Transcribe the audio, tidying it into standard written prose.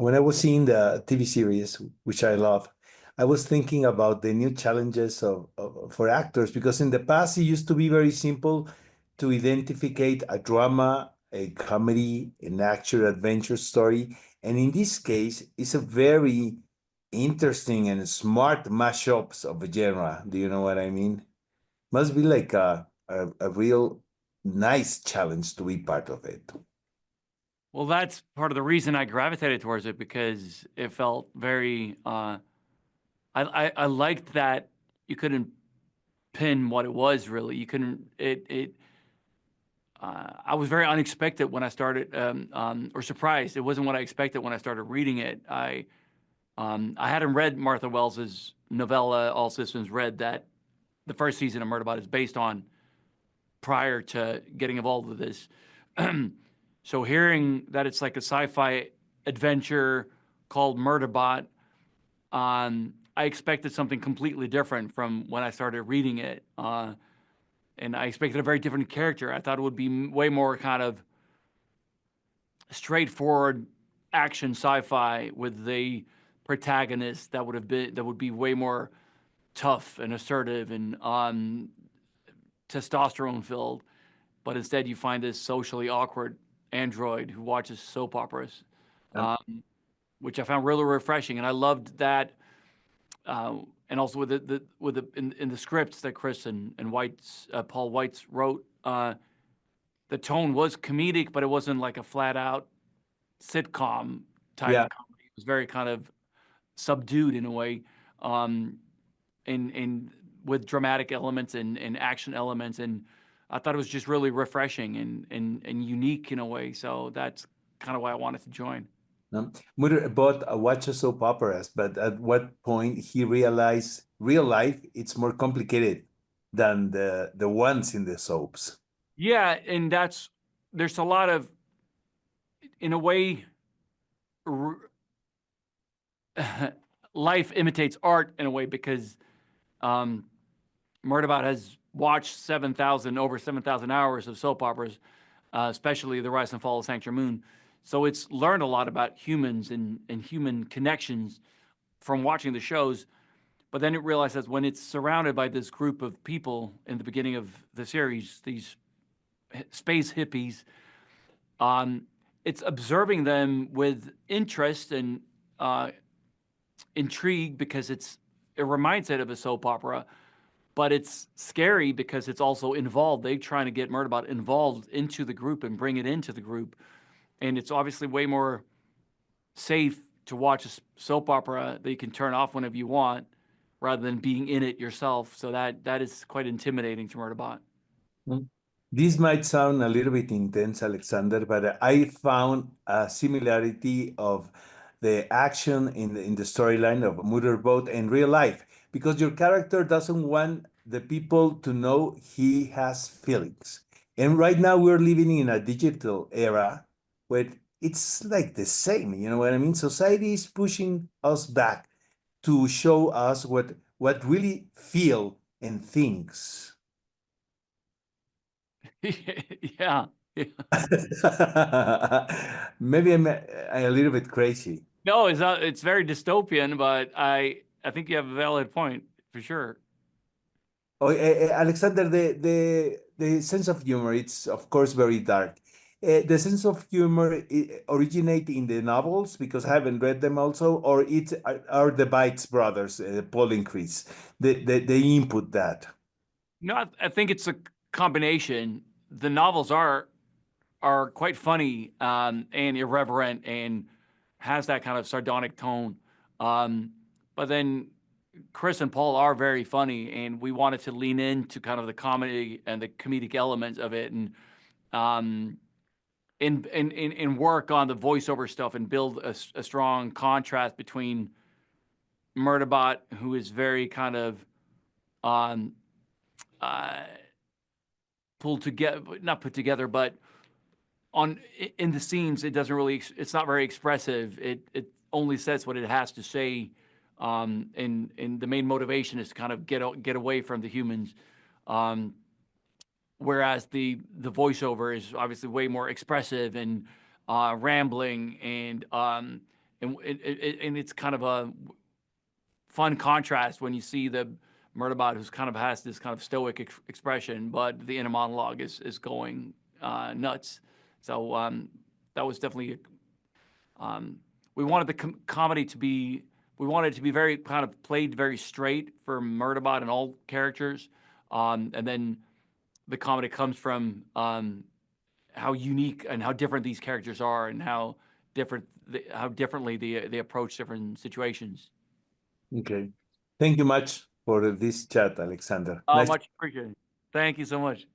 when I was seeing the TV series, which I love, I was thinking about the new challenges for actors because in the past it used to be very simple to identify a drama, a comedy, an action adventure story. And in this case, it's a very interesting and smart mashups of a genre. Do you know what I mean? Must be like a real nice challenge to be part of it. Well, that's part of the reason I gravitated towards it, because it felt very. I liked that you couldn't pin what it was really. You couldn't. I was very unexpected when I started, or surprised. It wasn't what I expected when I started reading it. I hadn't read Martha Wells's novella All Systems Red, that the first season of Murderbot is based on, prior to getting involved with this. So hearing that it's like a sci-fi adventure called Murderbot, I expected something completely different from when I started reading it. And I expected a very different character. I thought it would be way more kind of straightforward action sci-fi with the protagonist that would be way more tough and assertive and testosterone filled. But instead you find this socially awkward android who watches soap operas, which I found really refreshing. And I loved that. And also with in the scripts that Chris and Paul Weitz wrote, the tone was comedic, but it wasn't like a flat out sitcom type Yeah. comedy. It was very kind of subdued in a way, and with dramatic elements and action elements. And I thought it was just really refreshing and unique in a way. So that's kind of why I wanted to join. Murderbot watches soap operas, but at what point he realized real life it's more complicated than the ones in the soaps. Yeah, and there's a lot of, in a way, life imitates art in a way, because Murderbot has watched over 7,000 hours of soap operas, especially The Rise and Fall of Sanctuary Moon. So it's learned a lot about humans and human connections from watching the shows. But then it realizes when it's surrounded by this group of people in the beginning of the series, these space hippies, it's observing them with interest and intrigue, because it reminds it of a soap opera, but it's scary because it's also involved. They're trying to get Murderbot involved into the group and bring it into the group. And it's obviously way more safe to watch a soap opera that you can turn off whenever you want, rather than being in it yourself. So that is quite intimidating to Murderbot. This might sound a little bit intense, Alexander, but I found a similarity of the action in the storyline of Murderbot and real life, because your character doesn't want the people to know he has feelings. And right now we're living in a digital era where it's like the same, you know what I mean? Society is pushing us back to show us what really feel and thinks. Yeah. Maybe I'm a little bit crazy. No, it's not. It's very dystopian, but I think you have a valid point for sure. Oh, Alexander, the sense of humor, it's of course very dark. The sense of humor originate in the novels because I haven't read them also, or it are the Bites brothers, Paul and Chris. They input that. No, I think it's a combination. The novels are quite funny, and irreverent, and has that kind of sardonic tone. But then Chris and Paul are very funny, and we wanted to lean into kind of the comedy and the comedic elements of it, and work on the voiceover stuff and build a strong contrast between Murderbot, who is very kind of uh, pulled together, not put together, but in the scenes, it's not very expressive. It only says what it has to say. And the main motivation is to kind of get away from the humans. Whereas the voiceover is obviously way more expressive and rambling, and and it's kind of a fun contrast when you see the Murderbot, who's kind of has this kind of stoic expression, but the inner monologue is going nuts. So that was definitely we wanted the comedy to be, we wanted it to be very kind of played very straight for Murderbot and all characters, and then the comedy comes from how unique and how different these characters are, and how differently they approach different situations. Okay. Thank you much for this chat, Alexander. Much appreciated. Thank you so much.